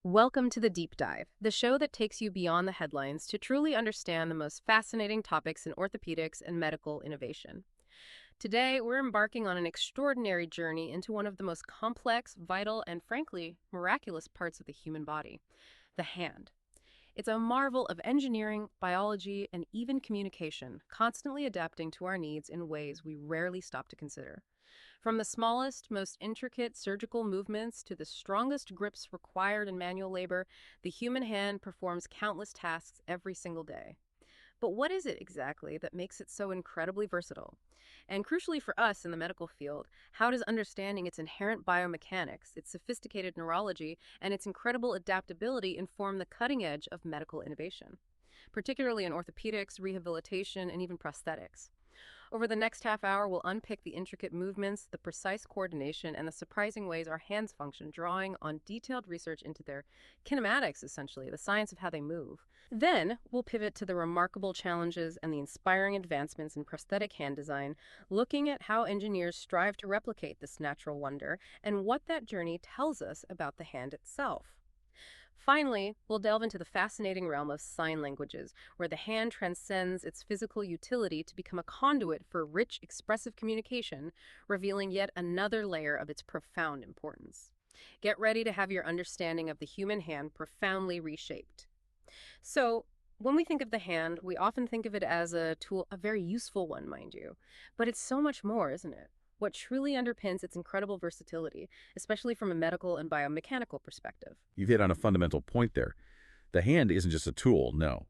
Welcome to The Deep Dive, the show that takes you beyond the headlines to truly understand the most fascinating topics in orthopedics and medical innovation. Today, we're embarking on an extraordinary journey into one of the most complex, vital, and frankly, miraculous parts of the human body, the hand. It's a marvel of engineering, biology, and even communication, constantly adapting to our needs in ways we rarely stop to consider. From the smallest, most intricate surgical movements to the strongest grips required in manual labor, the human hand performs countless tasks every single day. But what is it exactly that makes it so incredibly versatile? And crucially for us in the medical field, how does understanding its inherent biomechanics, its sophisticated neurology, and its incredible adaptability inform the cutting edge of medical innovation, particularly in orthopedics, rehabilitation, and even prosthetics? Over the next half hour, we'll unpick the intricate movements, the precise coordination, and the surprising ways our hands function, drawing on detailed research into their kinematics, essentially, the science of how they move. Then, we'll pivot to the remarkable challenges and the inspiring advancements in prosthetic hand design, looking at how engineers strive to replicate this natural wonder and what that journey tells us about the hand itself. Finally, we'll delve into the fascinating realm of sign languages, where the hand transcends its physical utility to become a conduit for rich, expressive communication, revealing yet another layer of its profound importance. Get ready to have your understanding of the human hand profoundly reshaped. So, when we think of the hand, we often think of it as a tool, a very useful one, mind you. But it's so much more, isn't it? What truly underpins its incredible versatility, especially from a medical and biomechanical perspective. You've hit on a fundamental point there. The hand isn't just a tool, no.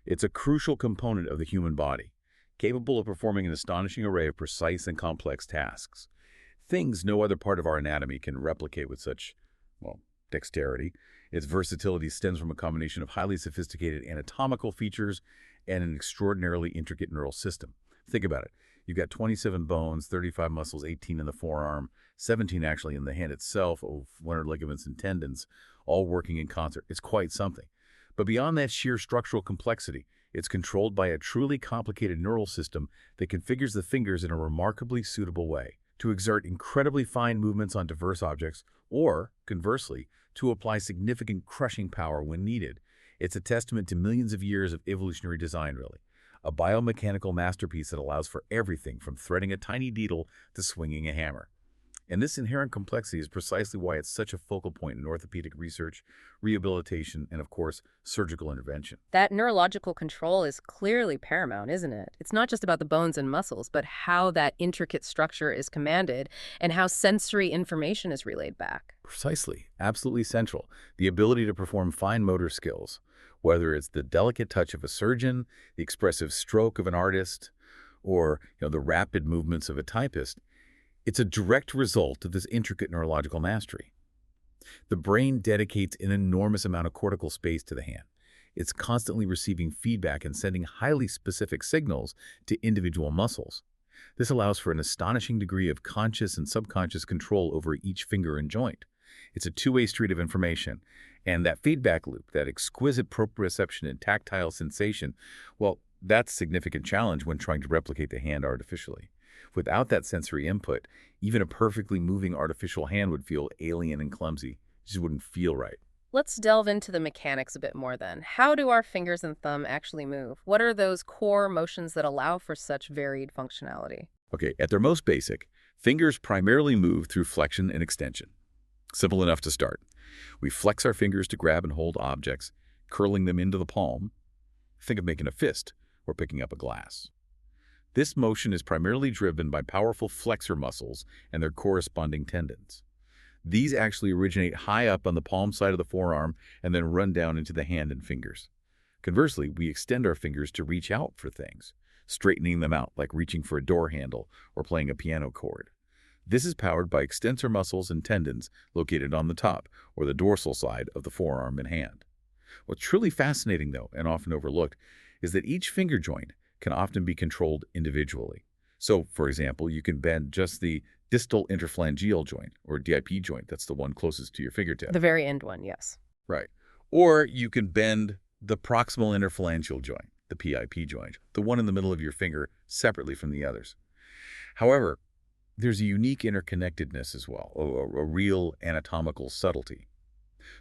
It's a crucial component of the human body, capable of performing an astonishing array of precise and complex tasks. Things no other part of our anatomy can replicate with such, well, dexterity. Its versatility stems from a combination of highly sophisticated anatomical features and an extraordinarily intricate neural system. Think about it. You've got 27 bones, 35 muscles, 18 in the forearm, 17 actually in the hand itself, 100 ligaments and tendons, all working in concert. It's quite something. But beyond that sheer structural complexity, it's controlled by a truly complicated neural system that configures the fingers in a remarkably suitable way to exert incredibly fine movements on diverse objects, or, conversely, to apply significant crushing power when needed. It's a testament to millions of years of evolutionary design, really. A biomechanical masterpiece that allows for everything from threading a tiny needle to swinging a hammer. And this inherent complexity is precisely why it's such a focal point in orthopedic research, rehabilitation, and of course, surgical intervention. That neurological control is clearly paramount, isn't it? It's not just about the bones and muscles, but how that intricate structure is commanded and how sensory information is relayed back. Precisely, absolutely central. The ability to perform fine motor skills, whether it's the delicate touch of a surgeon, the expressive stroke of an artist, or the rapid movements of a typist, it's a direct result of this intricate neurological mastery. The brain dedicates an enormous amount of cortical space to the hand. It's constantly receiving feedback and sending highly specific signals to individual muscles. This allows for an astonishing degree of conscious and subconscious control over each finger and joint. It's a two-way street of information, and that feedback loop, that exquisite proprioception and tactile sensation, well, that's a significant challenge when trying to replicate the hand artificially. Without that sensory input, even a perfectly moving artificial hand would feel alien and clumsy. It just wouldn't feel right. Let's delve into the mechanics a bit more then. How do our fingers and thumb actually move? What are those core motions that allow for such varied functionality? Okay, at their most basic, fingers primarily move through flexion and extension. Simple enough to start. We flex our fingers to grab and hold objects, curling them into the palm. Think of making a fist or picking up a glass. This motion is primarily driven by powerful flexor muscles and their corresponding tendons. These actually originate high up on the palm side of the forearm and then run down into the hand and fingers. Conversely, we extend our fingers to reach out for things, straightening them out like reaching for a door handle or playing a piano chord. This is powered by extensor muscles and tendons located on the top or the dorsal side of the forearm and hand. What's truly fascinating, though, and often overlooked, is that each finger joint can often be controlled individually. So, for example, you can bend just the distal interphalangeal joint, or DIP joint, that's the one closest to your fingertip. The very end one, yes. Right. Or you can bend the proximal interphalangeal joint, the PIP joint, the one in the middle of your finger, separately from the others. However, there's a unique interconnectedness as well, a real anatomical subtlety.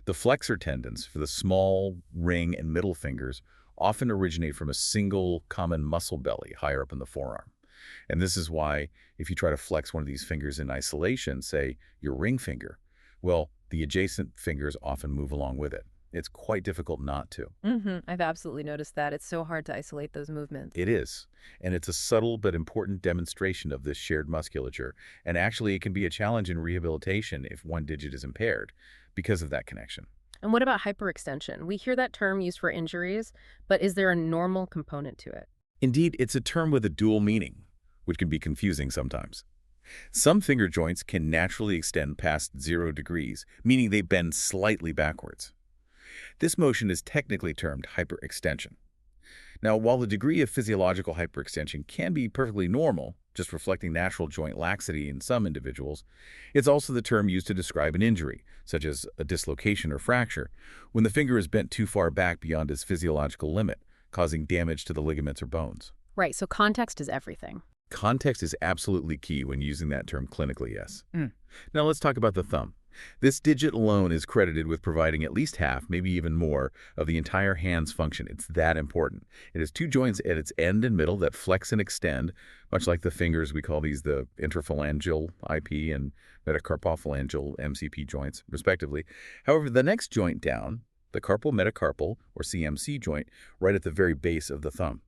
The flexor tendons for the small, ring, and middle fingers often originate from a single common muscle belly higher up in the forearm. And this is why if you try to flex one of these fingers in isolation, say your ring finger, well, the adjacent fingers often move along with it. It's quite difficult not to. I've absolutely noticed that. It's so hard to isolate those movements. It is, and it's a subtle but important demonstration of this shared musculature, and actually it can be a challenge in rehabilitation if one digit is impaired because of that connection. And what about hyperextension? We hear that term used for injuries, but is there a normal component to it? Indeed, it's a term with a dual meaning, which can be confusing sometimes. Some finger joints can naturally extend past 0 degrees, meaning they bend slightly backwards. This motion is technically termed hyperextension. Now, while the degree of physiological hyperextension can be perfectly normal, just reflecting natural joint laxity in some individuals, it's also the term used to describe an injury, such as a dislocation or fracture, when the finger is bent too far back beyond its physiological limit, causing damage to the ligaments or bones. Right, so context is everything. Context is absolutely key when using that term clinically, yes. Now let's talk about the thumb. This digit alone is credited with providing at least half, maybe even more, of the entire hand's function. It's that important. It has two joints at its end and middle that flex and extend, much like the fingers. We call these the interphalangeal IP and metacarpophalangeal MCP joints, respectively. However, the next joint down, the carpal metacarpal, or CMC joint, right at the very base of the thumb.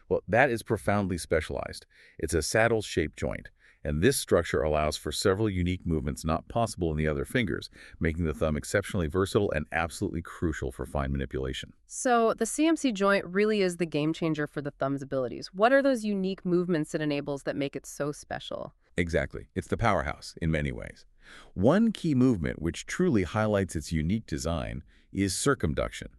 Well, that is profoundly specialized. It's a saddle-shaped joint, and this structure allows for several unique movements not possible in the other fingers, making the thumb exceptionally versatile and absolutely crucial for fine manipulation. So the CMC joint really is the game changer for the thumb's abilities. What are those unique movements it enables that make it so special? Exactly. It's the powerhouse in many ways. One key movement which truly highlights its unique design is circumduction.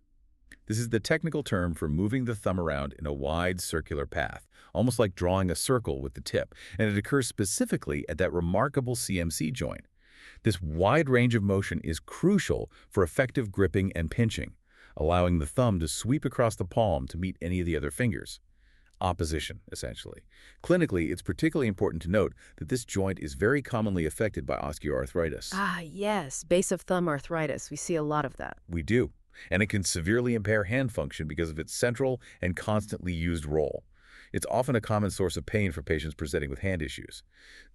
This is the technical term for moving the thumb around in a wide circular path, almost like drawing a circle with the tip, and it occurs specifically at that remarkable CMC joint. This wide range of motion is crucial for effective gripping and pinching, allowing the thumb to sweep across the palm to meet any of the other fingers. Opposition, essentially. Clinically, it's particularly important to note that this joint is very commonly affected by osteoarthritis. Ah, yes, base of thumb arthritis. We see a lot of that. We do, and it can severely impair hand function because of its central and constantly used role. It's often a common source of pain for patients presenting with hand issues.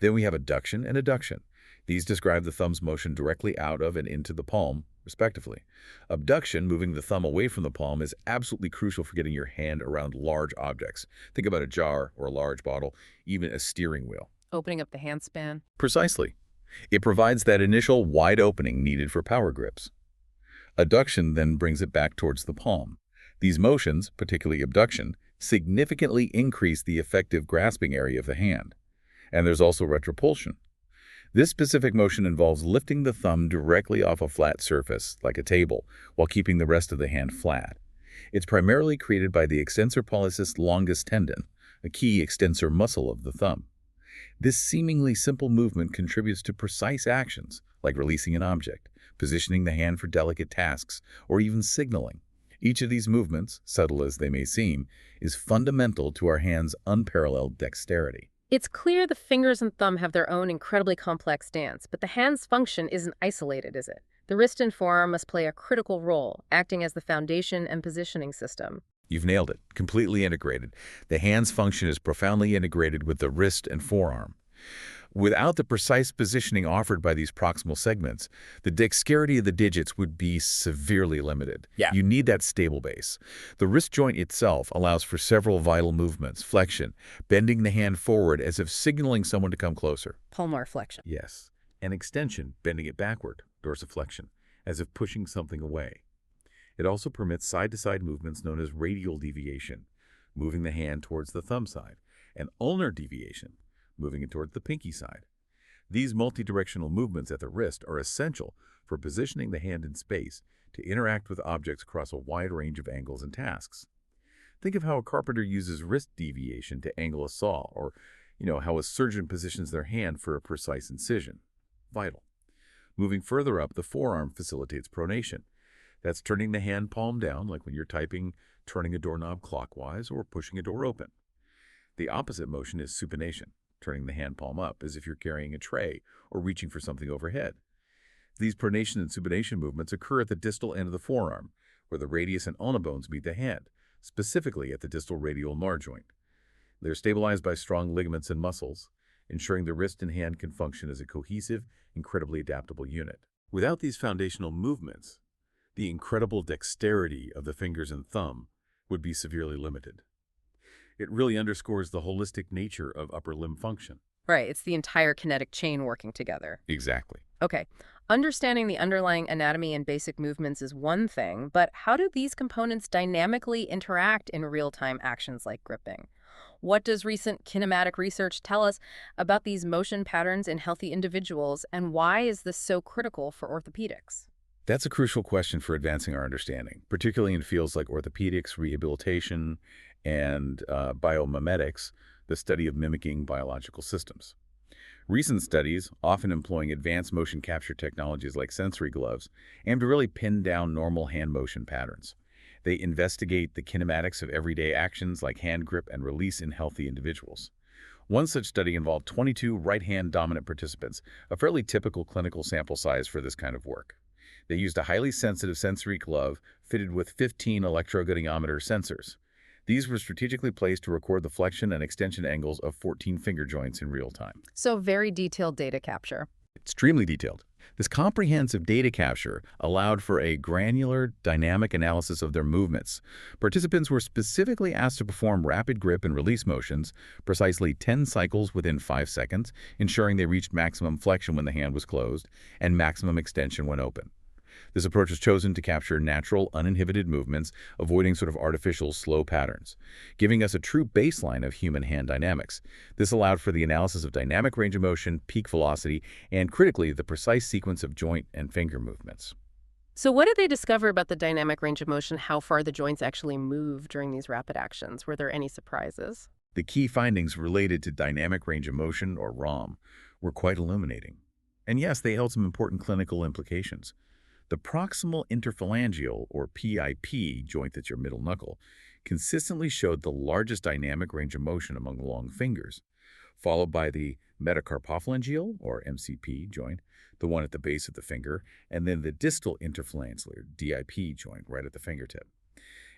Then we have adduction and adduction. These describe the thumb's motion directly out of and into the palm, respectively. Abduction, moving the thumb away from the palm, is absolutely crucial for getting your hand around large objects. Think about a jar or a large bottle, even a steering wheel. Opening up the handspan. Precisely. It provides that initial wide opening needed for power grips. Adduction then brings it back towards the palm. These motions, particularly abduction, significantly increase the effective grasping area of the hand. And there's also retropulsion. This specific motion involves lifting the thumb directly off a flat surface, like a table, while keeping the rest of the hand flat. It's primarily created by the extensor pollicis longus tendon, a key extensor muscle of the thumb. This seemingly simple movement contributes to precise actions, like releasing an object, positioning the hand for delicate tasks, or even signaling. Each of these movements, subtle as they may seem, is fundamental to our hand's unparalleled dexterity. It's clear the fingers and thumb have their own incredibly complex dance, but the hand's function isn't isolated, is it? The wrist and forearm must play a critical role, acting as the foundation and positioning system. You've nailed it. Completely integrated. The hand's function is profoundly integrated with the wrist and forearm. Without the precise positioning offered by these proximal segments, the dexterity of the digits would be severely limited. Yeah. You need that stable base. The wrist joint itself allows for several vital movements: flexion, bending the hand forward as if signaling someone to come closer. Palmar flexion. Yes. And extension, bending it backward, dorsiflexion, as if pushing something away. It also permits side-to-side movements known as radial deviation, moving the hand towards the thumb side, and ulnar deviation, moving it toward the pinky side. These multidirectional movements at the wrist are essential for positioning the hand in space to interact with objects across a wide range of angles and tasks. Think of how a carpenter uses wrist deviation to angle a saw, or how a surgeon positions their hand for a precise incision. Vital. Moving further up, the forearm facilitates pronation. That's turning the hand palm down, like when you're typing, turning a doorknob clockwise, or pushing a door open. The opposite motion is supination, turning the hand palm up as if you're carrying a tray or reaching for something overhead. These pronation and supination movements occur at the distal end of the forearm, where the radius and ulna bones meet the hand, specifically at the distal radial ulnar joint. They're stabilized by strong ligaments and muscles, ensuring the wrist and hand can function as a cohesive, incredibly adaptable unit. Without these foundational movements, the incredible dexterity of the fingers and thumb would be severely limited. It really underscores the holistic nature of upper limb function. Right, it's the entire kinetic chain working together. Exactly. Okay, understanding the underlying anatomy and basic movements is one thing, but how do these components dynamically interact in real-time actions like gripping? What does recent kinematic research tell us about these motion patterns in healthy individuals, and why is this so critical for orthopedics? That's a crucial question for advancing our understanding, particularly in fields like orthopedics, rehabilitation, and biomimetics, the study of mimicking biological systems. Recent studies, often employing advanced motion capture technologies like sensory gloves, aim to really pin down normal hand motion patterns. They investigate the kinematics of everyday actions like hand grip and release in healthy individuals. One such study involved 22 right-hand dominant participants, a fairly typical clinical sample size for this kind of work. They used a highly sensitive sensory glove fitted with 15 electrogoniometer sensors. These were strategically placed to record the flexion and extension angles of 14 finger joints in real time. So very detailed data capture. Extremely detailed. This comprehensive data capture allowed for a granular, dynamic analysis of their movements. Participants were specifically asked to perform rapid grip and release motions, precisely 10 cycles within 5 seconds, ensuring they reached maximum flexion when the hand was closed and maximum extension when open. This approach was chosen to capture natural, uninhibited movements, avoiding sort of artificial, slow patterns, giving us a true baseline of human hand dynamics. This allowed for the analysis of dynamic range of motion, peak velocity, and critically, the precise sequence of joint and finger movements. So what did they discover about the dynamic range of motion, how far the joints actually move during these rapid actions? Were there any surprises? The key findings related to dynamic range of motion, or ROM, were quite illuminating. And yes, they held some important clinical implications. The proximal interphalangeal, or PIP, joint that's your middle knuckle, consistently showed the largest dynamic range of motion among the long fingers, followed by the metacarpophalangeal, or MCP, joint, the one at the base of the finger, and then the distal interphalangeal, DIP, joint, right at the fingertip.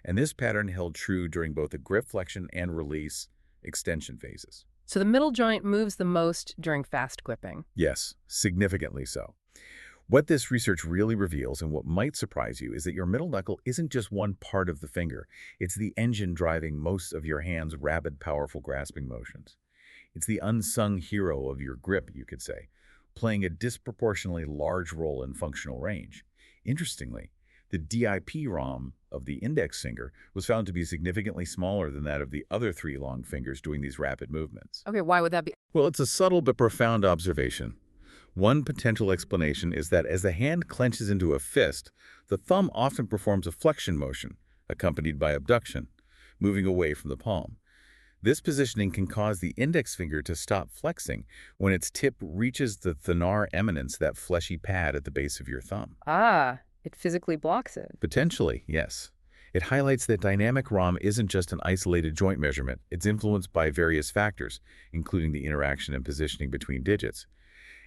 And this pattern held true during both the grip flexion and release extension phases. So the middle joint moves the most during fast gripping. Yes, significantly so. What this research really reveals, and what might surprise you, is that your middle knuckle isn't just one part of the finger. It's the engine driving most of your hand's rapid, powerful grasping motions. It's the unsung hero of your grip, you could say, playing a disproportionately large role in functional range. Interestingly, the DIP ROM of the index finger was found to be significantly smaller than that of the other 3 long fingers doing these rapid movements. Okay, why would that be? Well, it's a subtle but profound observation. One potential explanation is that as the hand clenches into a fist, the thumb often performs a flexion motion, accompanied by abduction, moving away from the palm. This positioning can cause the index finger to stop flexing when its tip reaches the thenar eminence, that fleshy pad at the base of your thumb. Ah, it physically blocks it. Potentially, yes. It highlights that dynamic ROM isn't just an isolated joint measurement. It's influenced by various factors, including the interaction and positioning between digits.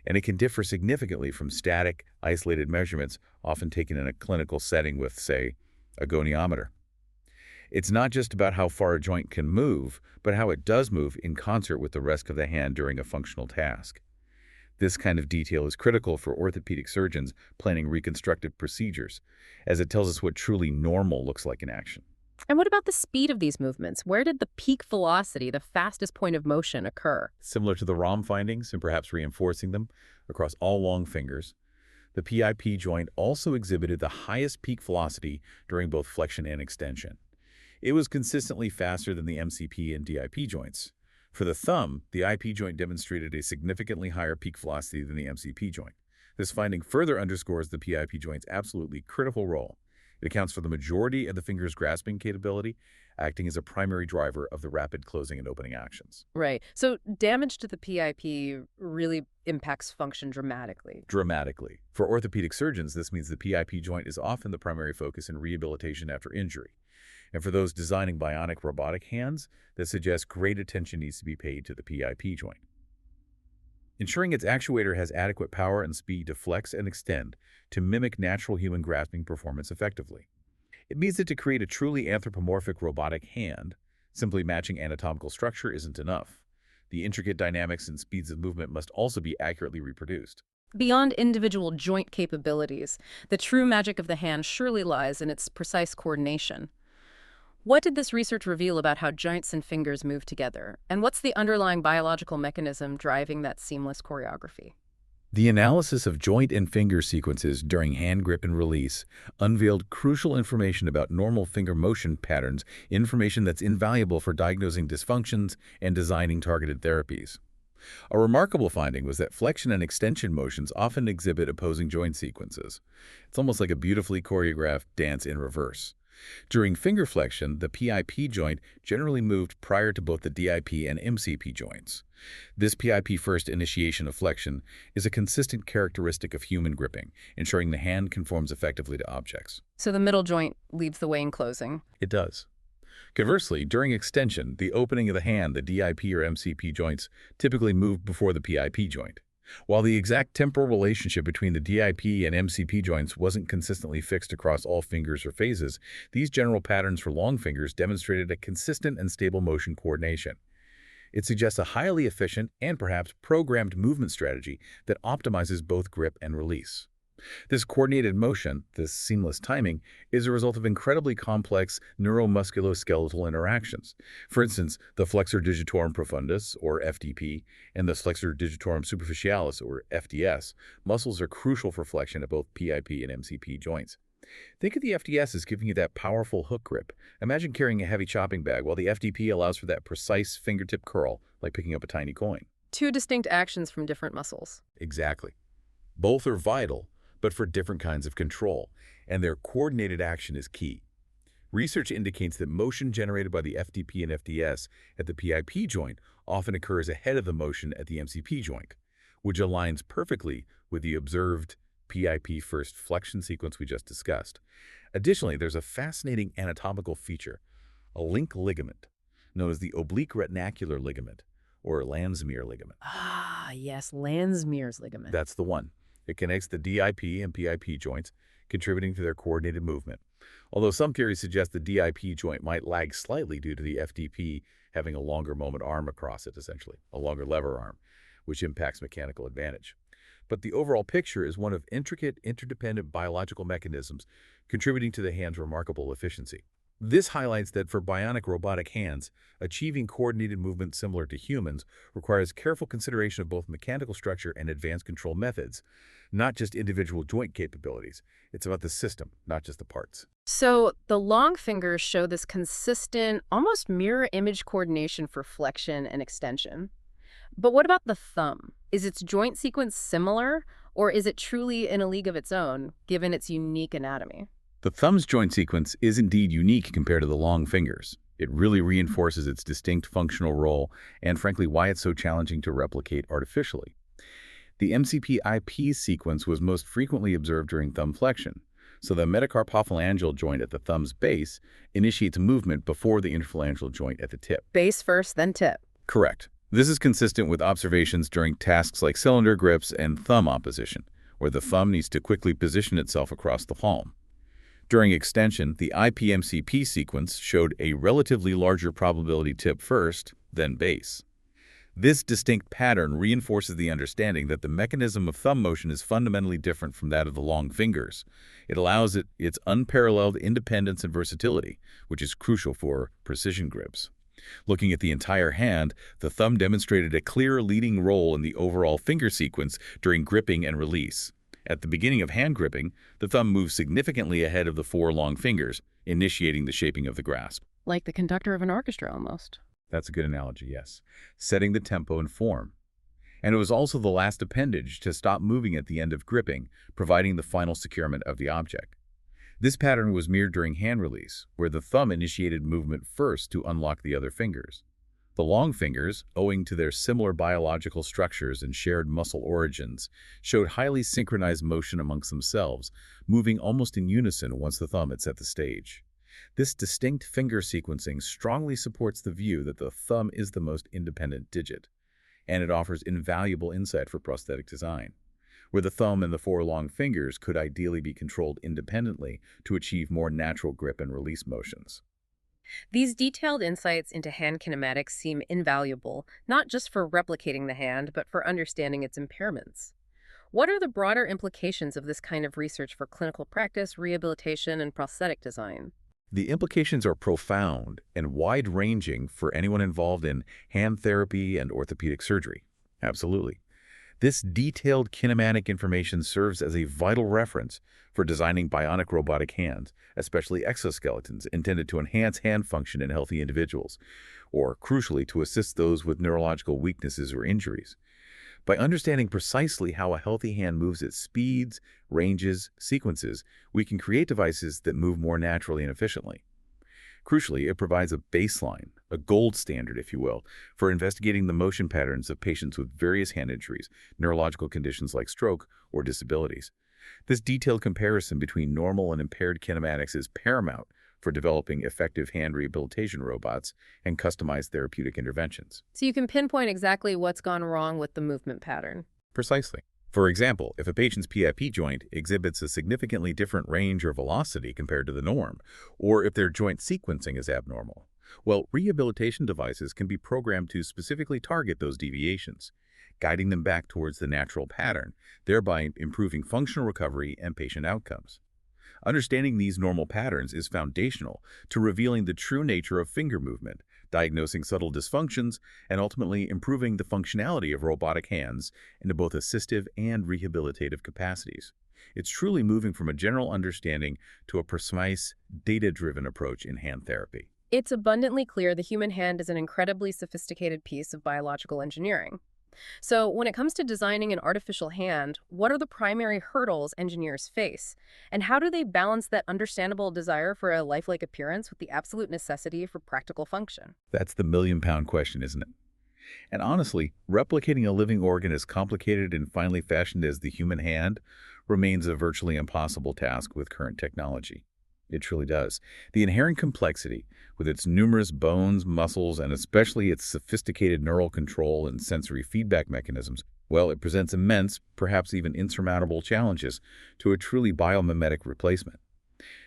And it can differ significantly from static, isolated measurements often taken in a clinical setting with, say, a goniometer. It's not just about how far a joint can move, but how it does move in concert with the rest of the hand during a functional task. This kind of detail is critical for orthopedic surgeons planning reconstructive procedures, as it tells us what truly normal looks like in action. And what about the speed of these movements? Where did the peak velocity, the fastest point of motion, occur? Similar to the ROM findings, and perhaps reinforcing them across all long fingers, the PIP joint also exhibited the highest peak velocity during both flexion and extension. It was consistently faster than the MCP and DIP joints. For the thumb, the IP joint demonstrated a significantly higher peak velocity than the MCP joint. This finding further underscores the PIP joint's absolutely critical role. It accounts for the majority of the finger's grasping capability, acting as a primary driver of the rapid closing and opening actions. Right. So damage to the PIP really impacts function dramatically. Dramatically. For orthopedic surgeons, this means the PIP joint is often the primary focus in rehabilitation after injury. And for those designing bionic robotic hands, that suggests great attention needs to be paid to the PIP joint. ensuring its actuator has adequate power and speed to flex and extend to mimic natural human grasping performance effectively. It means that to create a truly anthropomorphic robotic hand, simply matching anatomical structure isn't enough. The intricate dynamics and speeds of movement must also be accurately reproduced. Beyond individual joint capabilities, the true magic of the hand surely lies in its precise coordination. What did this research reveal about how joints and fingers move together? And what's the underlying biological mechanism driving that seamless choreography? The analysis of joint and finger sequences during hand grip and release unveiled crucial information about normal finger motion patterns, information that's invaluable for diagnosing dysfunctions and designing targeted therapies. A remarkable finding was that flexion and extension motions often exhibit opposing joint sequences. It's almost like a beautifully choreographed dance in reverse. During finger flexion, the PIP joint generally moved prior to both the DIP and MCP joints. This PIP first initiation of flexion is a consistent characteristic of human gripping, ensuring the hand conforms effectively to objects. So the middle joint leads the way in closing. It does. Conversely, during extension, the opening of the hand, the DIP or MCP joints, typically move before the PIP joint. While the exact temporal relationship between the DIP and MCP joints wasn't consistently fixed across all fingers or phases, these general patterns for long fingers demonstrated a consistent and stable motion coordination. It suggests a highly efficient and perhaps programmed movement strategy that optimizes both grip and release. This coordinated motion, this seamless timing, is a result of incredibly complex neuromusculoskeletal interactions. For instance, the flexor digitorum profundus, or FDP, and the flexor digitorum superficialis, or FDS, muscles are crucial for flexion of both PIP and MCP joints. Think of the FDS as giving you that powerful hook grip. Imagine carrying a heavy chopping bag, while the FDP allows for that precise fingertip curl, like picking up a tiny coin. Two distinct actions from different muscles. Exactly. Both are vital, but for different kinds of control, and their coordinated action is key. Research indicates that motion generated by the FDP and FDS at the PIP joint often occurs ahead of the motion at the MCP joint, which aligns perfectly with the observed PIP first flexion sequence we just discussed. Additionally, there's a fascinating anatomical feature, a link ligament, known as the oblique retinacular ligament, or Landsmeer ligament. Ah, yes, Landsmeer's ligament. That's the one. It connects the DIP and PIP joints, contributing to their coordinated movement. Although some theories suggest the DIP joint might lag slightly due to the FDP having a longer moment arm across it, essentially, a longer lever arm, which impacts mechanical advantage. But the overall picture is one of intricate, interdependent biological mechanisms contributing to the hand's remarkable efficiency. This highlights that for bionic robotic hands, achieving coordinated movement similar to humans requires careful consideration of both mechanical structure and advanced control methods, not just individual joint capabilities. It's about the system, not just the parts. So the long fingers show this consistent, almost mirror image coordination for flexion and extension. But what about the thumb? Is its joint sequence similar, or is it truly in a league of its own, given its unique anatomy? The thumb's joint sequence is indeed unique compared to the long fingers. It really reinforces its distinct functional role and, frankly, why it's so challenging to replicate artificially. The MCP-IP sequence was most frequently observed during thumb flexion, so the metacarpophalangeal joint at the thumb's base initiates movement before the interphalangeal joint at the tip. Base first, then tip. Correct. This is consistent with observations during tasks like cylinder grips and thumb opposition, where the thumb needs to quickly position itself across the palm. During extension, the IPMCP sequence showed a relatively larger probability tip first, then base. This distinct pattern reinforces the understanding that the mechanism of thumb motion is fundamentally different from that of the long fingers. It allows its unparalleled independence and versatility, which is crucial for precision grips. Looking at the entire hand, the thumb demonstrated a clear leading role in the overall finger sequence during gripping and release. At the beginning of hand gripping, the thumb moves significantly ahead of the four long fingers, initiating the shaping of the grasp. Like the conductor of an orchestra, almost. That's a good analogy, yes. Setting the tempo and form. And it was also the last appendage to stop moving at the end of gripping, providing the final securement of the object. This pattern was mirrored during hand release, where the thumb initiated movement first to unlock the other fingers. The long fingers, owing to their similar biological structures and shared muscle origins, showed highly synchronized motion amongst themselves, moving almost in unison once the thumb had set the stage. This distinct finger sequencing strongly supports the view that the thumb is the most independent digit. and it offers invaluable insight for prosthetic design, where the thumb and the four long fingers could ideally be controlled independently to achieve more natural grip and release motions. These detailed insights into hand kinematics seem invaluable, not just for replicating the hand, but for understanding its impairments. What are the broader implications of this kind of research for clinical practice, rehabilitation, and prosthetic design? The implications are profound and wide-ranging for anyone involved in hand therapy and orthopedic surgery. Absolutely. This detailed kinematic information serves as a vital reference for designing bionic robotic hands, especially exoskeletons intended to enhance hand function in healthy individuals, or crucially to assist those with neurological weaknesses or injuries. By understanding precisely how a healthy hand moves at speeds, ranges, sequences, we can create devices that move more naturally and efficiently. Crucially, it provides a baseline, a gold standard, if you will, for investigating the motion patterns of patients with various hand injuries, neurological conditions like stroke, or disabilities. This detailed comparison between normal and impaired kinematics is paramount for developing effective hand rehabilitation robots and customized therapeutic interventions. So you can pinpoint exactly what's gone wrong with the movement pattern. Precisely. For example, if a patient's PIP joint exhibits a significantly different range or velocity compared to the norm, or if their joint sequencing is abnormal, well, rehabilitation devices can be programmed to specifically target those deviations, guiding them back towards the natural pattern, thereby improving functional recovery and patient outcomes. Understanding these normal patterns is foundational to revealing the true nature of finger movement, diagnosing subtle dysfunctions, and ultimately improving the functionality of robotic hands into both assistive and rehabilitative capacities. It's truly moving from a general understanding to a precise, data-driven approach in hand therapy. It's abundantly clear the human hand is an incredibly sophisticated piece of biological engineering. So, when it comes to designing an artificial hand, what are the primary hurdles engineers face? And how do they balance that understandable desire for a lifelike appearance with the absolute necessity for practical function? That's the million-pound question, isn't it? And honestly, replicating a living organ as complicated and finely fashioned as the human hand remains a virtually impossible task with current technology. It truly does. The inherent complexity, with its numerous bones, muscles, and especially its sophisticated neural control and sensory feedback mechanisms, well, it presents immense, perhaps even insurmountable challenges to a truly biomimetic replacement.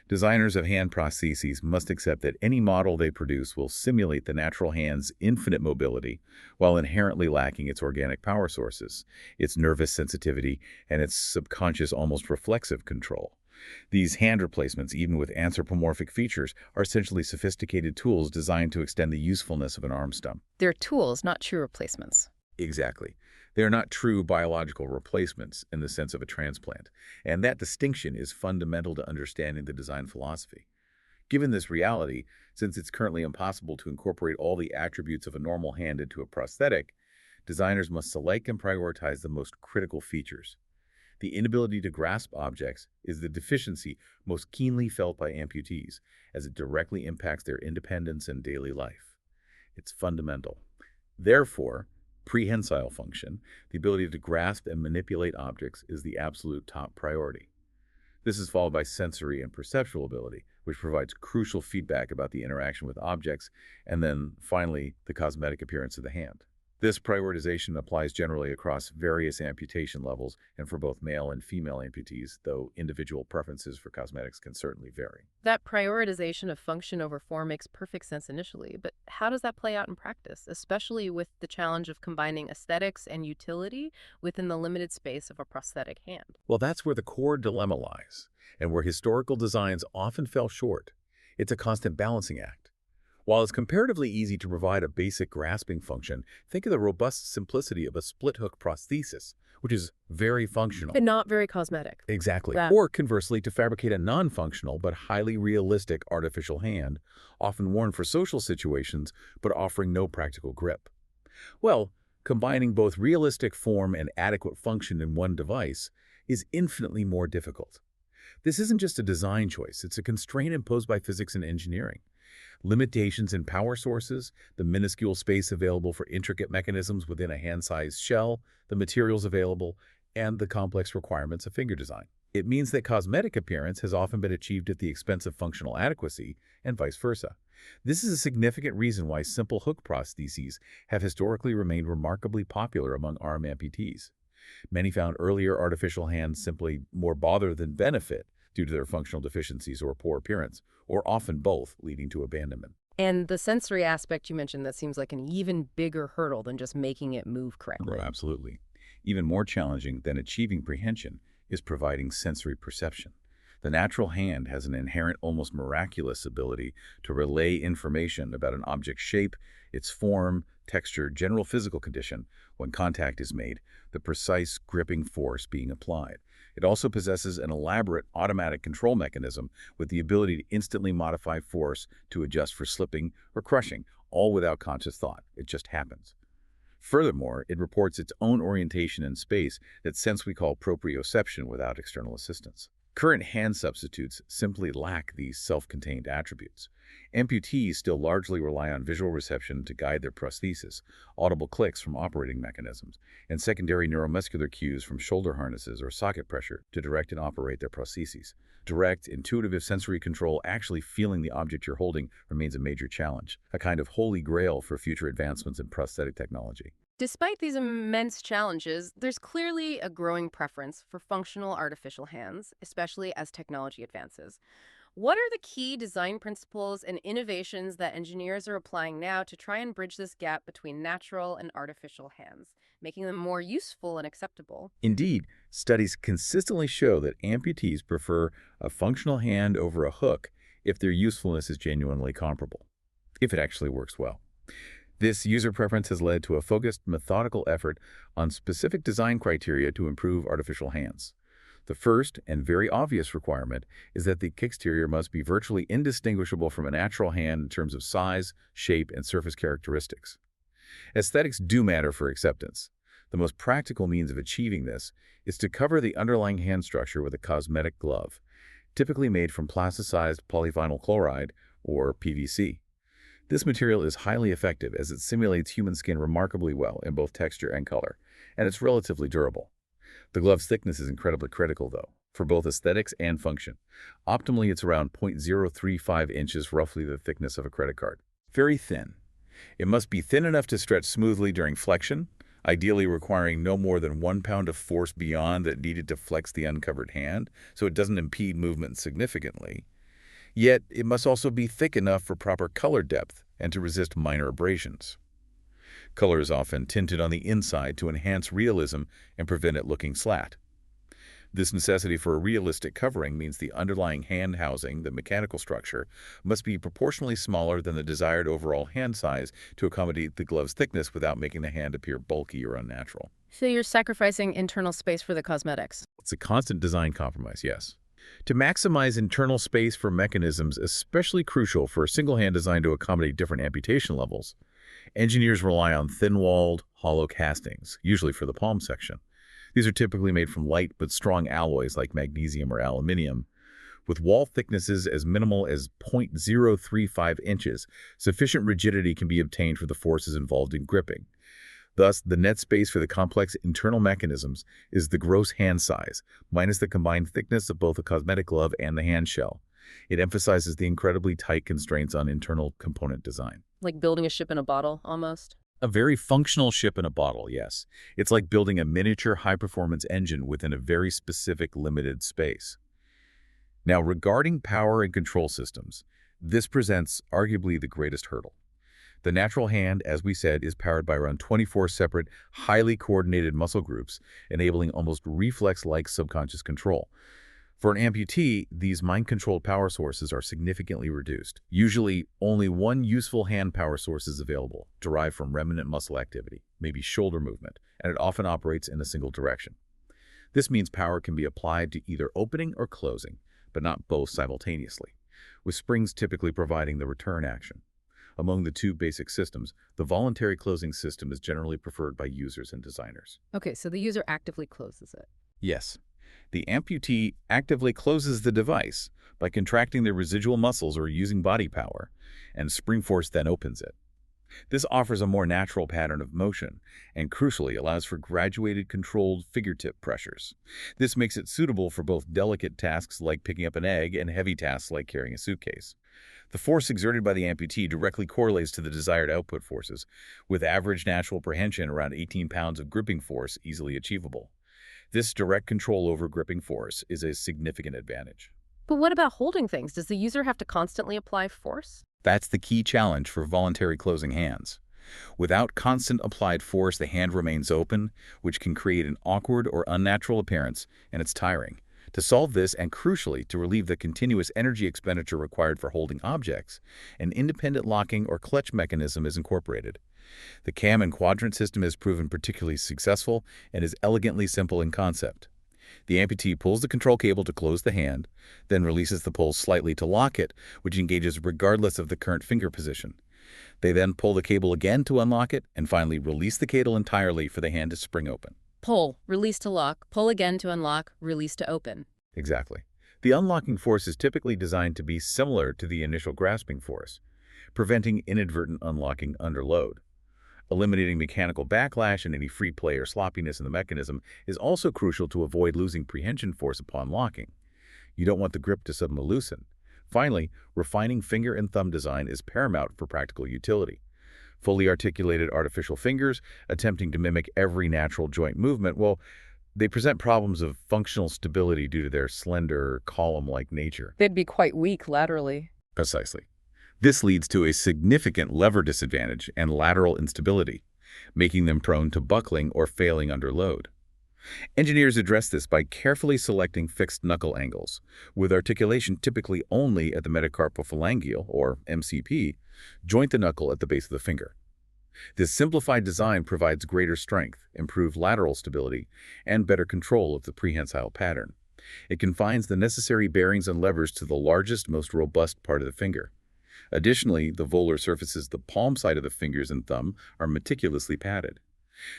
Designers of hand prostheses must accept that any model they produce will simulate the natural hand's infinite mobility while inherently lacking its organic power sources, its nervous sensitivity, and its subconscious, almost reflexive control. These hand replacements, even with anthropomorphic features, are essentially sophisticated tools designed to extend the usefulness of an arm stump. They're tools, not true replacements. Exactly. They are not true biological replacements in the sense of a transplant, and that distinction is fundamental to understanding the design philosophy. Given this reality, since it's currently impossible to incorporate all the attributes of a normal hand into a prosthetic, designers must select and prioritize the most critical features. The inability to grasp objects is the deficiency most keenly felt by amputees, as it directly impacts their independence and daily life. It's fundamental. Therefore, prehensile function, the ability to grasp and manipulate objects, is the absolute top priority. This is followed by sensory and perceptual ability, which provides crucial feedback about the interaction with objects, and then, finally, the cosmetic appearance of the hand. This prioritization applies generally across various amputation levels and for both male and female amputees, though individual preferences for cosmetics can certainly vary. That prioritization of function over form makes perfect sense initially, but how does that play out in practice, especially with the challenge of combining aesthetics and utility within the limited space of a prosthetic hand? Well, that's where the core dilemma lies, and where historical designs often fell short. It's a constant balancing act. While it's comparatively easy to provide a basic grasping function, think of the robust simplicity of a split-hook prosthesis, which is very functional. And not very cosmetic. Exactly. Or conversely, to fabricate a non-functional but highly realistic artificial hand, often worn for social situations but offering no practical grip. Well, combining both realistic form and adequate function in one device is infinitely more difficult. This isn't just a design choice, it's a constraint imposed by physics and engineering. Limitations in power sources, the minuscule space available for intricate mechanisms within a hand-sized shell, the materials available, and the complex requirements of finger design. It means that cosmetic appearance has often been achieved at the expense of functional adequacy, and vice versa. This is a significant reason why simple hook prostheses have historically remained remarkably popular among arm amputees. Many found earlier artificial hands simply more bother than benefit due to their functional deficiencies or poor appearance, or often both, leading to abandonment. And the sensory aspect you mentioned, that seems like an even bigger hurdle than just making it move correctly. Oh, absolutely. Even more challenging than achieving prehension is providing sensory perception. The natural hand has an inherent, almost miraculous ability to relay information about an object's shape, its form, texture, general physical condition when contact is made, the precise gripping force being applied. It also possesses an elaborate automatic control mechanism with the ability to instantly modify force to adjust for slipping or crushing, all without conscious thought. It just happens. Furthermore, it reports its own orientation in space, that sense we call proprioception, without external assistance. Current hand substitutes simply lack these self-contained attributes. Amputees still largely rely on visual reception to guide their prosthesis, audible clicks from operating mechanisms, and secondary neuromuscular cues from shoulder harnesses or socket pressure to direct and operate their prostheses. Direct, intuitive sensory control, actually feeling the object you're holding, remains a major challenge, a kind of holy grail for future advancements in prosthetic technology. Despite these immense challenges, there's clearly a growing preference for functional artificial hands, especially as technology advances. What are the key design principles and innovations that engineers are applying now to try and bridge this gap between natural and artificial hands, making them more useful and acceptable? Indeed, studies consistently show that amputees prefer a functional hand over a hook if their usefulness is genuinely comparable, if it actually works well. This user preference has led to a focused, methodical effort on specific design criteria to improve artificial hands. The first and very obvious requirement is that the exterior must be virtually indistinguishable from a natural hand in terms of size, shape, and surface characteristics. Aesthetics do matter for acceptance. The most practical means of achieving this is to cover the underlying hand structure with a cosmetic glove, typically made from plasticized polyvinyl chloride, or PVC. This material is highly effective as it simulates human skin remarkably well in both texture and color, and it's relatively durable. The glove's thickness is incredibly critical, though, for both aesthetics and function. Optimally, it's around 0.035 inches, roughly the thickness of a credit card. Very thin. It must be thin enough to stretch smoothly during flexion, ideally requiring no more than 1 pound of force beyond that needed to flex the uncovered hand, so it doesn't impede movement significantly. Yet, it must also be thick enough for proper color depth and to resist minor abrasions. Color is often tinted on the inside to enhance realism and prevent it looking slat. This necessity for a realistic covering means the underlying hand housing, the mechanical structure, must be proportionally smaller than the desired overall hand size to accommodate the glove's thickness without making the hand appear bulky or unnatural. So you're sacrificing internal space for the cosmetics. It's a constant design compromise, yes. To maximize internal space for mechanisms especially crucial for a single hand designed to accommodate different amputation levels, engineers rely on thin-walled, hollow castings, usually for the palm section. These are typically made from light but strong alloys like magnesium or aluminum. With wall thicknesses as minimal as 0.035 inches, sufficient rigidity can be obtained for the forces involved in gripping. Thus, the net space for the complex internal mechanisms is the gross hand size, minus the combined thickness of both the cosmetic glove and the hand shell. It emphasizes the incredibly tight constraints on internal component design. Like building a ship in a bottle, almost? A very functional ship in a bottle, yes. It's like building a miniature high-performance engine within a very specific, limited space. Now, regarding power and control systems, this presents arguably the greatest hurdle. The natural hand, as we said, is powered by around 24 separate, highly coordinated muscle groups, enabling almost reflex-like subconscious control. For an amputee, these mind-controlled power sources are significantly reduced. Usually, only one useful hand power source is available, derived from remnant muscle activity, maybe shoulder movement, and it often operates in a single direction. This means power can be applied to either opening or closing, but not both simultaneously, with springs typically providing the return action. Among the two basic systems, the voluntary closing system is generally preferred by users and designers. Okay, so the user actively closes it. Yes. The amputee actively closes the device by contracting the residual muscles or using body power, and spring force then opens it. This offers a more natural pattern of motion and, crucially, allows for graduated, controlled fingertip pressures. This makes it suitable for both delicate tasks like picking up an egg and heavy tasks like carrying a suitcase. The force exerted by the amputee directly correlates to the desired output forces, with average natural prehension around 18 pounds of gripping force easily achievable. This direct control over gripping force is a significant advantage. But what about holding things? Does the user have to constantly apply force? That's the key challenge for voluntary closing hands. Without constant applied force, the hand remains open, which can create an awkward or unnatural appearance, and it's tiring. To solve this, and crucially, to relieve the continuous energy expenditure required for holding objects, an independent locking or clutch mechanism is incorporated. The cam and quadrant system has proven particularly successful and is elegantly simple in concept. The amputee pulls the control cable to close the hand, then releases the pull slightly to lock it, which engages regardless of the current finger position. They then pull the cable again to unlock it, and finally release the cable entirely for the hand to spring open. Pull, release to lock, pull again to unlock, release to open. Exactly. The unlocking force is typically designed to be similar to the initial grasping force, preventing inadvertent unlocking under load. Eliminating mechanical backlash and any free play or sloppiness in the mechanism is also crucial to avoid losing prehension force upon locking. You don't want the grip to suddenly loosen. Finally, refining finger and thumb design is paramount for practical utility. Fully articulated artificial fingers, attempting to mimic every natural joint movement, well, they present problems of functional stability due to their slender, column-like nature. They'd be quite weak laterally. Precisely. This leads to a significant lever disadvantage and lateral instability, making them prone to buckling or failing under load. Engineers address this by carefully selecting fixed knuckle angles, with articulation typically only at the metacarpophalangeal, or MCP, joint the knuckle at the base of the finger. This simplified design provides greater strength, improved lateral stability, and better control of the prehensile pattern. It confines the necessary bearings and levers to the largest, most robust part of the finger. Additionally, the volar surfaces, the palm side of the fingers and thumb, are meticulously padded.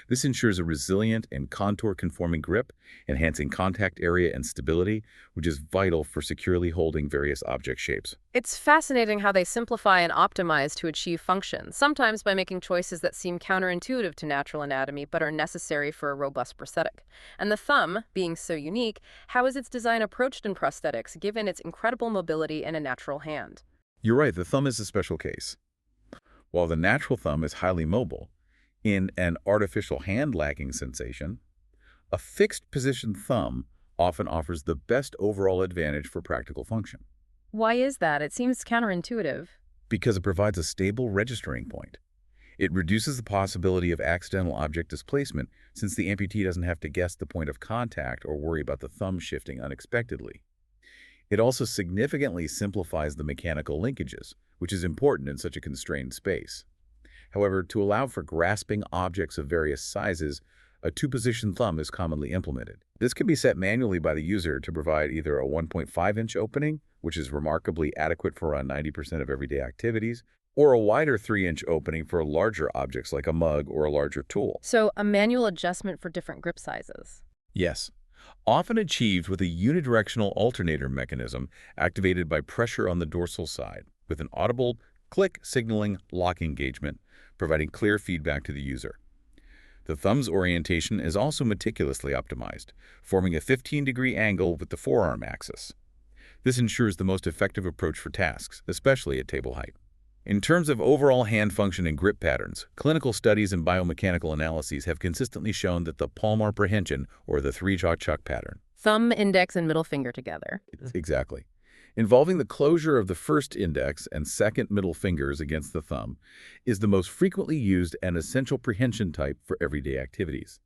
This ensures a resilient and contour-conforming grip, enhancing contact area and stability, which is vital for securely holding various object shapes. It's fascinating how they simplify and optimize to achieve function, sometimes by making choices that seem counterintuitive to natural anatomy but are necessary for a robust prosthetic. And the thumb, being so unique, how is its design approached in prosthetics, given its incredible mobility and a natural hand? You're right, the thumb is a special case. While the natural thumb is highly mobile, in an artificial hand-lacking sensation, a fixed-position thumb often offers the best overall advantage for practical function. Why is that? It seems counterintuitive. Because it provides a stable registering point. It reduces the possibility of accidental object displacement, since the amputee doesn't have to guess the point of contact or worry about the thumb shifting unexpectedly. It also significantly simplifies the mechanical linkages, which is important in such a constrained space. However, to allow for grasping objects of various sizes, a two-position thumb is commonly implemented. This can be set manually by the user to provide either a 1.5-inch opening, which is remarkably adequate for around 90% of everyday activities, or a wider 3-inch opening for larger objects like a mug or a larger tool. So, a manual adjustment for different grip sizes. Yes. Often achieved with a unidirectional alternator mechanism activated by pressure on the dorsal side, with an audible click signaling lock engagement, providing clear feedback to the user. The thumb's orientation is also meticulously optimized, forming a 15-degree angle with the forearm axis. This ensures the most effective approach for tasks, especially at table height. In terms of overall hand function and grip patterns, clinical studies and biomechanical analyses have consistently shown that the palmar prehension, or the three-jaw chuck pattern, Thumb, index, and middle finger together. exactly, involving the closure of the first index and second middle fingers against the thumb, is the most frequently used and essential prehension type for everyday activities.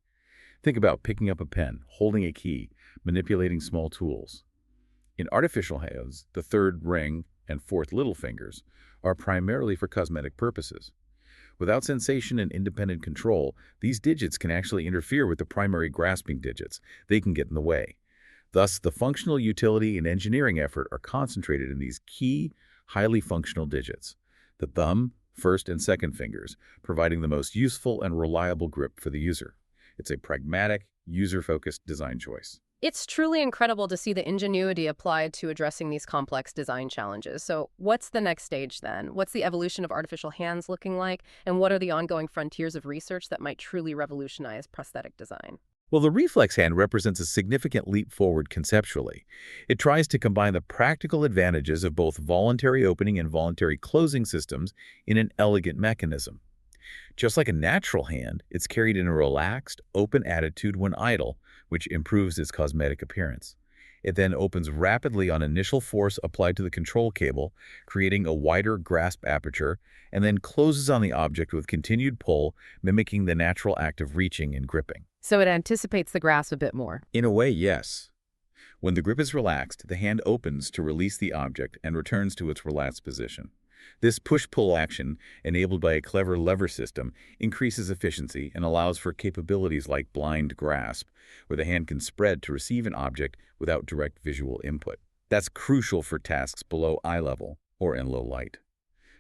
Think about picking up a pen, holding a key, manipulating small tools. In artificial hands, the third ring and fourth little fingers are primarily for cosmetic purposes. Without sensation and independent control, these digits can actually interfere with the primary grasping digits. They can get in the way. Thus, the functional utility and engineering effort are concentrated in these key, highly functional digits, the thumb, first and second fingers, providing the most useful and reliable grip for the user. It's a pragmatic, user-focused design choice. It's truly incredible to see the ingenuity applied to addressing these complex design challenges. So, what's the next stage then? What's the evolution of artificial hands looking like? And what are the ongoing frontiers of research that might truly revolutionize prosthetic design? Well, the reflex hand represents a significant leap forward conceptually. It tries to combine the practical advantages of both voluntary opening and voluntary closing systems in an elegant mechanism. Just like a natural hand, it's carried in a relaxed, open attitude when idle, which improves its cosmetic appearance. It then opens rapidly on initial force applied to the control cable, creating a wider grasp aperture, and then closes on the object with continued pull, mimicking the natural act of reaching and gripping. So, it anticipates the grasp a bit more. In a way, yes. When the grip is relaxed, the hand opens to release the object and returns to its relaxed position. This push-pull action, enabled by a clever lever system, increases efficiency and allows for capabilities like blind grasp, where the hand can spread to receive an object without direct visual input. That's crucial for tasks below eye level or in low light.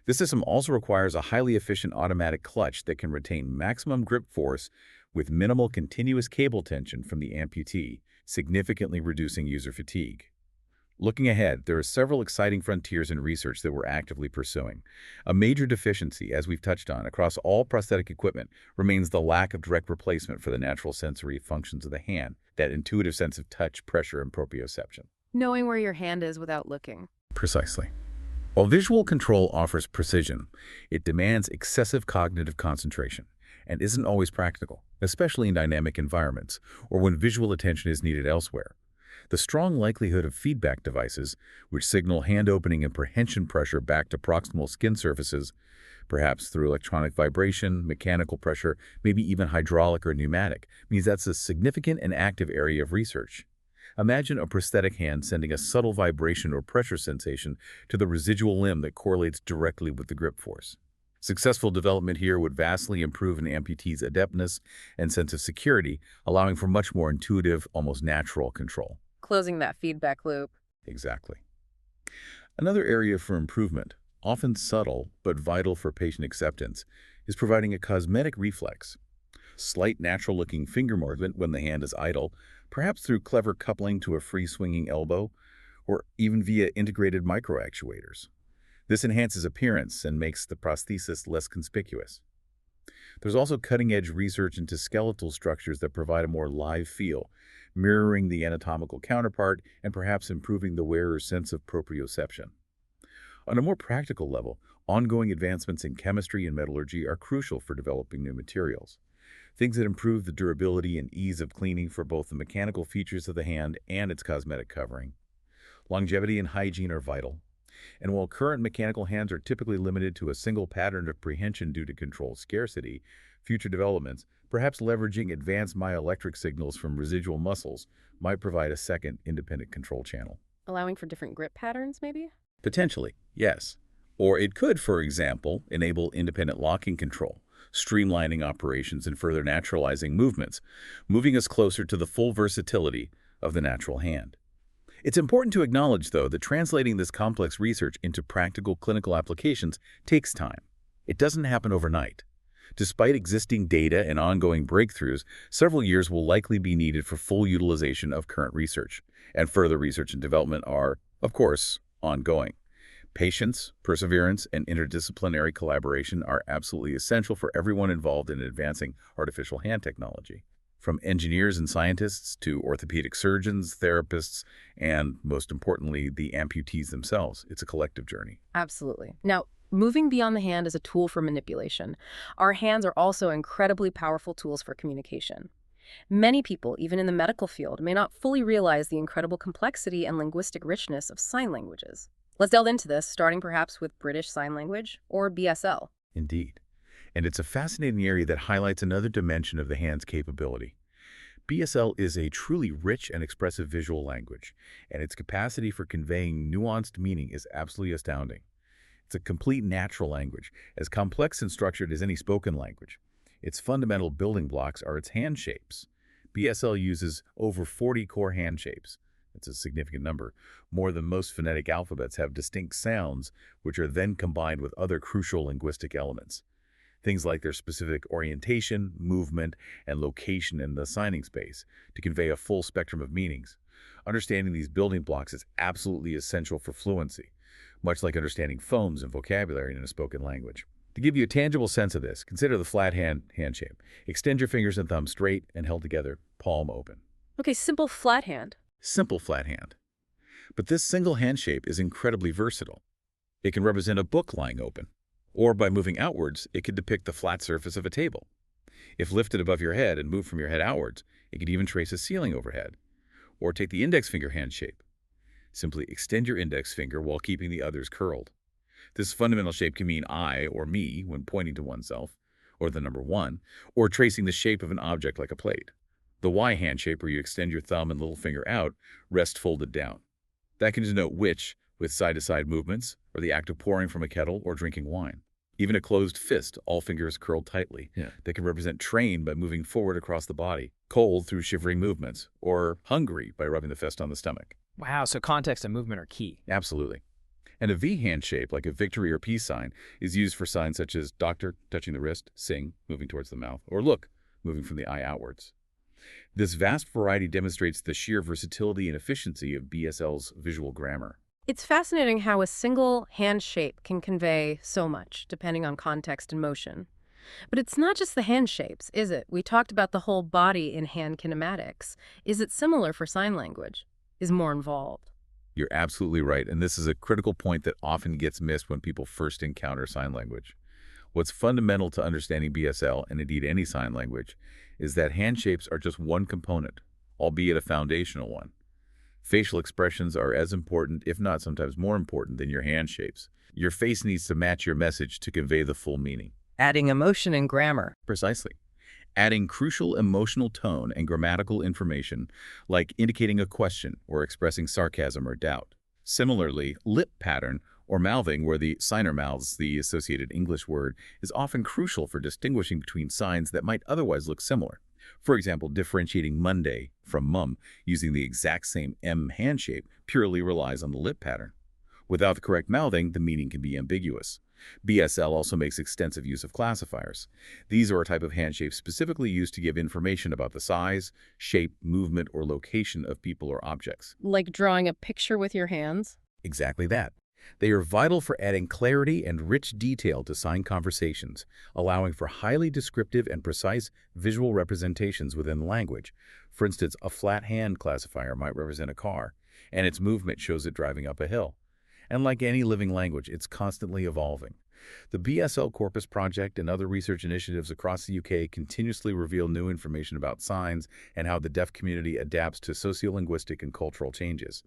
This system also requires a highly efficient automatic clutch that can retain maximum grip force with minimal continuous cable tension from the amputee, significantly reducing user fatigue. Looking ahead, there are several exciting frontiers in research that we're actively pursuing. A major deficiency, as we've touched on, across all prosthetic equipment remains the lack of direct replacement for the natural sensory functions of the hand, that intuitive sense of touch, pressure, and proprioception. Knowing where your hand is without looking. Precisely. While visual control offers precision, it demands excessive cognitive concentration and isn't always practical, especially in dynamic environments or when visual attention is needed elsewhere. The strong likelihood of feedback devices, which signal hand opening and prehension pressure back to proximal skin surfaces, perhaps through electronic vibration, mechanical pressure, maybe even hydraulic or pneumatic, means that's a significant and active area of research. Imagine a prosthetic hand sending a subtle vibration or pressure sensation to the residual limb that correlates directly with the grip force. Successful development here would vastly improve an amputee's adeptness and sense of security, allowing for much more intuitive, almost natural control. Closing that feedback loop. Exactly. Another area for improvement, often subtle but vital for patient acceptance, is providing a cosmetic reflex. Slight natural-looking finger movement when the hand is idle, perhaps through clever coupling to a free-swinging elbow, or even via integrated microactuators. This enhances appearance and makes the prosthesis less conspicuous. There's also cutting-edge research into skeletal structures that provide a more live feel, mirroring the anatomical counterpart and perhaps improving the wearer's sense of proprioception. On a more practical level, ongoing advancements in chemistry and metallurgy are crucial for developing new materials. Things that improve the durability and ease of cleaning for both the mechanical features of the hand and its cosmetic covering. Longevity and hygiene are vital. And while current mechanical hands are typically limited to a single pattern of prehension due to control scarcity, future developments, perhaps leveraging advanced myoelectric signals from residual muscles, might provide a second independent control channel. Allowing for different grip patterns, maybe? Potentially, yes. Or it could, for example, enable independent locking control, streamlining operations and further naturalizing movements, moving us closer to the full versatility of the natural hand. It's important to acknowledge, though, that translating this complex research into practical clinical applications takes time. It doesn't happen overnight. Despite existing data and ongoing breakthroughs, several years will likely be needed for full utilization of current research, and further research and development are, of course, ongoing. Patience, perseverance, and interdisciplinary collaboration are absolutely essential for everyone involved in advancing artificial hand technology. From engineers and scientists to orthopedic surgeons, therapists, and, most importantly, the amputees themselves. It's a collective journey. Absolutely. Now, moving beyond the hand as a tool for manipulation, our hands are also incredibly powerful tools for communication. Many people, even in the medical field, may not fully realize the incredible complexity and linguistic richness of sign languages. Let's delve into this, starting perhaps with British Sign Language, or BSL. Indeed. And it's a fascinating area that highlights another dimension of the hand's capability. BSL is a truly rich and expressive visual language, and its capacity for conveying nuanced meaning is absolutely astounding. It's a complete natural language, as complex and structured as any spoken language. Its fundamental building blocks are its hand shapes. BSL uses over 40 core hand shapes. It's a significant number. More than most phonetic alphabets have distinct sounds, which are then combined with other crucial linguistic elements. Things like their specific orientation, movement, and location in the signing space to convey a full spectrum of meanings. Understanding these building blocks is absolutely essential for fluency, much like understanding phones and vocabulary in a spoken language. To give you a tangible sense of this, consider the flat hand shape. Extend your fingers and thumb straight and held together, palm open. Okay, simple flat hand. Simple flat hand. But this single hand shape is incredibly versatile. It can represent a book lying open, or by moving outwards, it could depict the flat surface of a table. If lifted above your head and moved from your head outwards, it could even trace a ceiling overhead. Or take the index finger hand shape. Simply extend your index finger while keeping the others curled. This fundamental shape can mean I or me when pointing to oneself, or the number 1, or tracing the shape of an object like a plate. The Y hand shape, where you extend your thumb and little finger out, rest folded down. That can denote which, with side-to-side movements, or the act of pouring from a kettle or drinking wine. Even a closed fist, all fingers curled tightly, that can represent train by moving forward across the body, cold through shivering movements, or hungry by rubbing the fist on the stomach. Wow, so context and movement are key. Absolutely. And a V hand shape, like a victory or peace sign, is used for signs such as doctor, touching the wrist, sing, moving towards the mouth, or look, moving from the eye outwards. This vast variety demonstrates the sheer versatility and efficiency of BSL's visual grammar. It's fascinating how a single hand shape can convey so much, depending on context and motion. But it's not just the hand shapes, is it? We talked about the whole body in hand kinematics. Is it similar for sign language? Is more involved? You're absolutely right, and this is a critical point that often gets missed when people first encounter sign language. What's fundamental to understanding BSL, and indeed any sign language, is that hand shapes are just one component, albeit a foundational one. Facial expressions are as important, if not sometimes more important, than your hand shapes. Your face needs to match your message to convey the full meaning. Adding emotion and grammar. Precisely. Adding crucial emotional tone and grammatical information, like indicating a question or expressing sarcasm or doubt. Similarly, lip pattern or mouthing, where the signer mouths the associated English word, is often crucial for distinguishing between signs that might otherwise look similar. For example, differentiating Monday from mum using the exact same M hand shape purely relies on the lip pattern. Without the correct mouthing, the meaning can be ambiguous. BSL also makes extensive use of classifiers. These are a type of hand shape specifically used to give information about the size, shape, movement, or location of people or objects. Like drawing a picture with your hands? Exactly that. They are vital for adding clarity and rich detail to sign conversations, allowing for highly descriptive and precise visual representations within language. For instance, a flat hand classifier might represent a car, and its movement shows it driving up a hill. And like any living language, it's constantly evolving. The BSL Corpus Project and other research initiatives across the UK continuously reveal new information about signs and how the deaf community adapts to sociolinguistic and cultural changes.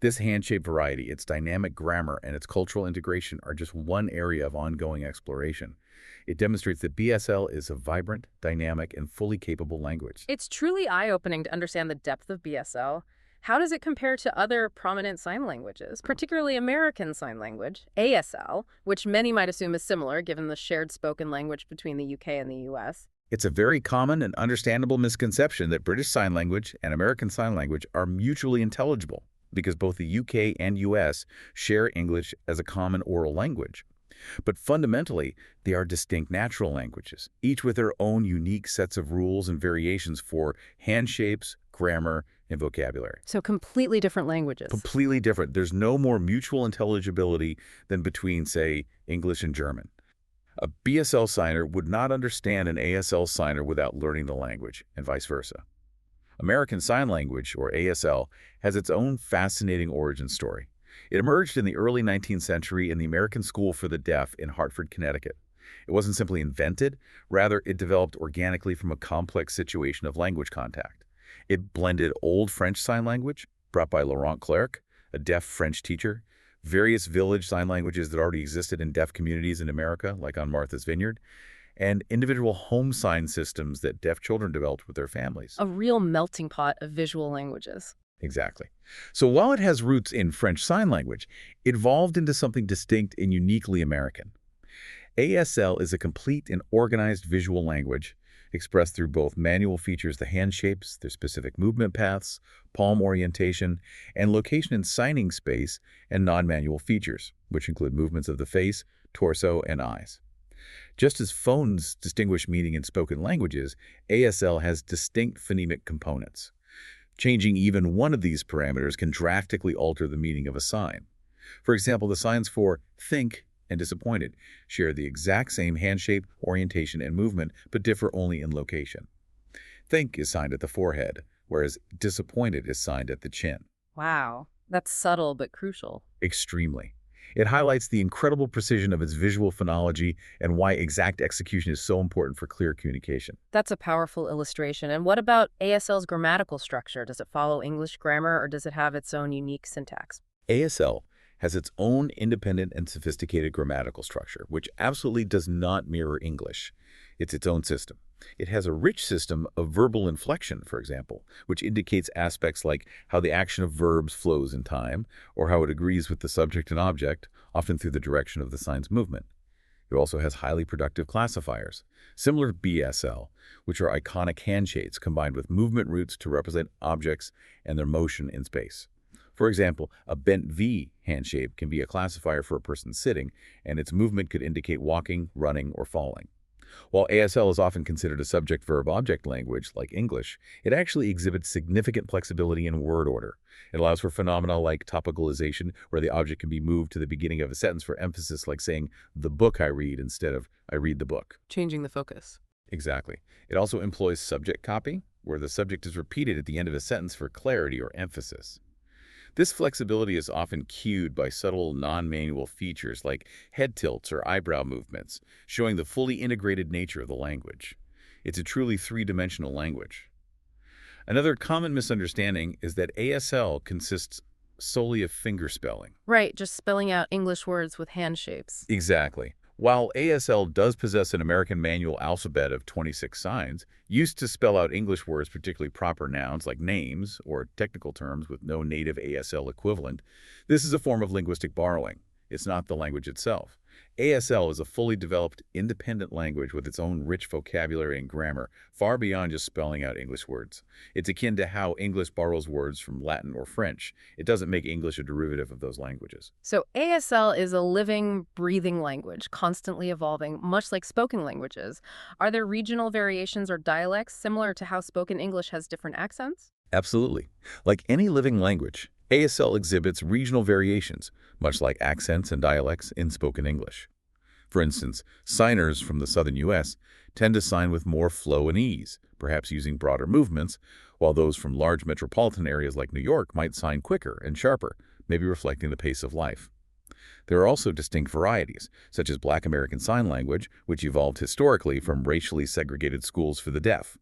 This hand-shaped variety, its dynamic grammar, and its cultural integration are just one area of ongoing exploration. It demonstrates that BSL is a vibrant, dynamic, and fully capable language. It's truly eye-opening to understand the depth of BSL. How does it compare to other prominent sign languages, particularly American Sign Language, ASL, which many might assume is similar given the shared spoken language between the UK and the US? It's a very common and understandable misconception that British Sign Language and American Sign Language are mutually intelligible because both the UK and US share English as a common oral language. But fundamentally, they are distinct natural languages, each with their own unique sets of rules and variations for hand shapes, grammar, and vocabulary. So completely different languages. Completely different. There's no more mutual intelligibility than between, say, English and German. A BSL signer would not understand an ASL signer without learning the language, and vice versa. American Sign Language, or ASL, has its own fascinating origin story. It emerged in the early 19th century in the American School for the Deaf in Hartford, Connecticut. It wasn't simply invented, rather it developed organically from a complex situation of language contact. It blended Old French Sign Language, brought by Laurent Clerc, a deaf French teacher, various village sign languages that already existed in deaf communities in America, like on Martha's Vineyard, and individual home sign systems that deaf children developed with their families. A real melting pot of visual languages. Exactly. So while it has roots in French Sign Language, it evolved into something distinct and uniquely American. ASL is a complete and organized visual language expressed through both manual features, the hand shapes, their specific movement paths, palm orientation, and location in signing space, and non-manual features, which include movements of the face, torso, and eyes. Just as phones distinguish meaning in spoken languages, ASL has distinct phonemic components. Changing even one of these parameters can drastically alter the meaning of a sign. For example, the signs for think and disappointed share the exact same hand shape, orientation, and movement, but differ only in location. Think is signed at the forehead, whereas disappointed is signed at the chin. Wow, that's subtle but crucial. Extremely. It highlights the incredible precision of its visual phonology and why exact execution is so important for clear communication. That's a powerful illustration. And what about ASL's grammatical structure? Does it follow English grammar or does it have its own unique syntax? ASL has its own independent and sophisticated grammatical structure, which absolutely does not mirror English. It's its own system. It has a rich system of verbal inflection, for example, which indicates aspects like how the action of verbs flows in time, or how it agrees with the subject and object, often through the direction of the sign's movement. It also has highly productive classifiers, similar to BSL, which are iconic handshapes combined with movement roots to represent objects and their motion in space. For example, a bent V handshape can be a classifier for a person sitting, and its movement could indicate walking, running, or falling. While ASL is often considered a subject-verb-object language, like English, it actually exhibits significant flexibility in word order. It allows for phenomena like topicalization, where the object can be moved to the beginning of a sentence for emphasis, like saying, "the book I read," instead of "I read the book." Changing the focus. Exactly. It also employs subject copy, where the subject is repeated at the end of a sentence for clarity or emphasis. This flexibility is often cued by subtle non-manual features like head tilts or eyebrow movements, showing the fully integrated nature of the language. It's a truly three-dimensional language. Another common misunderstanding is that ASL consists solely of fingerspelling. Right, just spelling out English words with hand shapes. Exactly. While ASL does possess an American manual alphabet of 26 signs, used to spell out English words, particularly proper nouns like names or technical terms with no native ASL equivalent, this is a form of linguistic borrowing. It's not the language itself. ASL is a fully developed, independent language with its own rich vocabulary and grammar, far beyond just spelling out English words. It's akin to how English borrows words from Latin or French. It doesn't make English a derivative of those languages. So ASL is a living, breathing language, constantly evolving, much like spoken languages. Are there regional variations or dialects similar to how spoken English has different accents? Absolutely. Like any living language, ASL exhibits regional variations, much like accents and dialects in spoken English. For instance, signers from the southern U.S. tend to sign with more flow and ease, perhaps using broader movements, while those from large metropolitan areas like New York might sign quicker and sharper, maybe reflecting the pace of life. There are also distinct varieties, such as Black American Sign Language, which evolved historically from racially segregated schools for the deaf.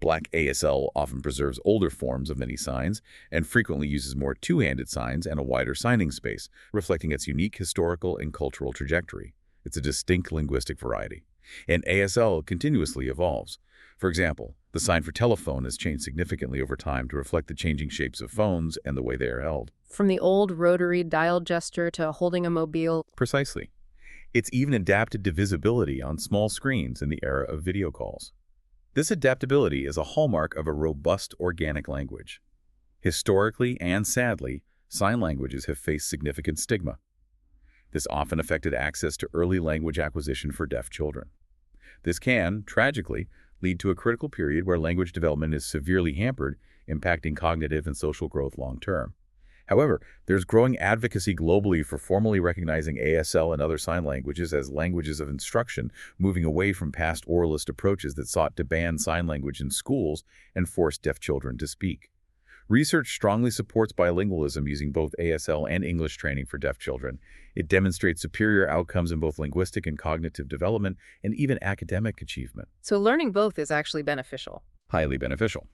Black ASL often preserves older forms of many signs and frequently uses more two-handed signs and a wider signing space, reflecting its unique historical and cultural trajectory. It's a distinct linguistic variety. And ASL continuously evolves. For example, the sign for telephone has changed significantly over time to reflect the changing shapes of phones and the way they are held. From the old rotary dial gesture to holding a mobile. Precisely. It's even adapted to visibility on small screens in the era of video calls. This adaptability is a hallmark of a robust organic language. Historically and sadly, sign languages have faced significant stigma. This often affected access to early language acquisition for deaf children. This can, tragically, lead to a critical period where language development is severely hampered, impacting cognitive and social growth long term. However, there's growing advocacy globally for formally recognizing ASL and other sign languages as languages of instruction, moving away from past oralist approaches that sought to ban sign language in schools and force deaf children to speak. Research strongly supports bilingualism using both ASL and English training for deaf children. It demonstrates superior outcomes in both linguistic and cognitive development and even academic achievement. So learning both is actually beneficial. Highly beneficial.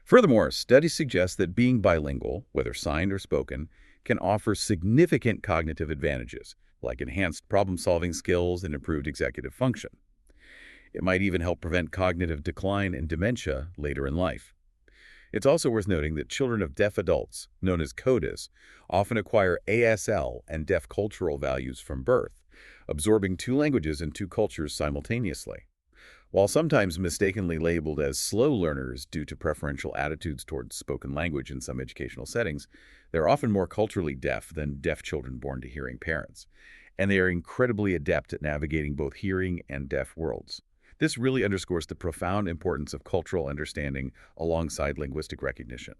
Furthermore, studies suggest that being bilingual, whether signed or spoken, can offer significant cognitive advantages, like enhanced problem-solving skills and improved executive function. It might even help prevent cognitive decline and dementia later in life. It's also worth noting that children of deaf adults, known as CODIS, often acquire ASL and deaf cultural values from birth, absorbing two languages and two cultures simultaneously. While sometimes mistakenly labeled as slow learners due to preferential attitudes towards spoken language in some educational settings, they're often more culturally deaf than deaf children born to hearing parents. and they are incredibly adept at navigating both hearing and deaf worlds. This really underscores the profound importance of cultural understanding alongside linguistic recognition.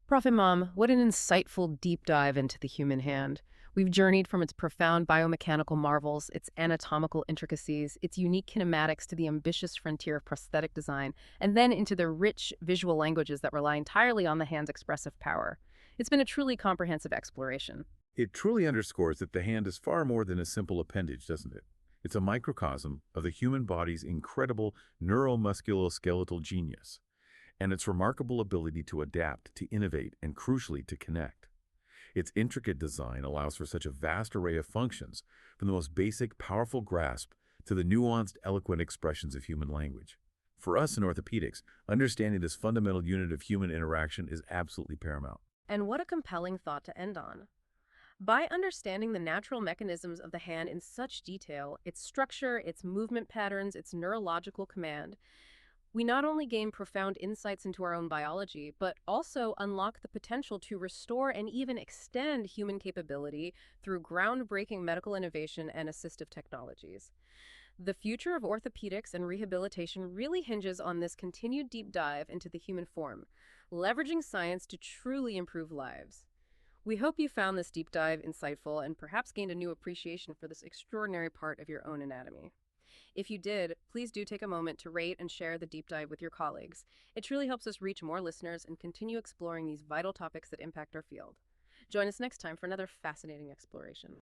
Prof. Imam, what an insightful deep dive into the human hand. We've journeyed from its profound biomechanical marvels, its anatomical intricacies, its unique kinematics to the ambitious frontier of prosthetic design, and then into the rich visual languages that rely entirely on the hand's expressive power. It's been a truly comprehensive exploration. It truly underscores that the hand is far more than a simple appendage, doesn't it? It's a microcosm of the human body's incredible neuromusculoskeletal genius and its remarkable ability to adapt, to innovate, and crucially, to connect. Its intricate design allows for such a vast array of functions, from the most basic, powerful grasp to the nuanced, eloquent expressions of human language. For us in orthopedics, understanding this fundamental unit of human interaction is absolutely paramount. And what a compelling thought to end on. By understanding the natural mechanisms of the hand in such detail, its structure, its movement patterns, its neurological command, we not only gain profound insights into our own biology, but also unlock the potential to restore and even extend human capability through groundbreaking medical innovation and assistive technologies. The future of orthopedics and rehabilitation really hinges on this continued deep dive into the human form, leveraging science to truly improve lives. We hope you found this deep dive insightful and perhaps gained a new appreciation for this extraordinary part of your own anatomy. If you did, please do take a moment to rate and share the deep dive with your colleagues. It truly helps us reach more listeners and continue exploring these vital topics that impact our field. Join us next time for another fascinating exploration.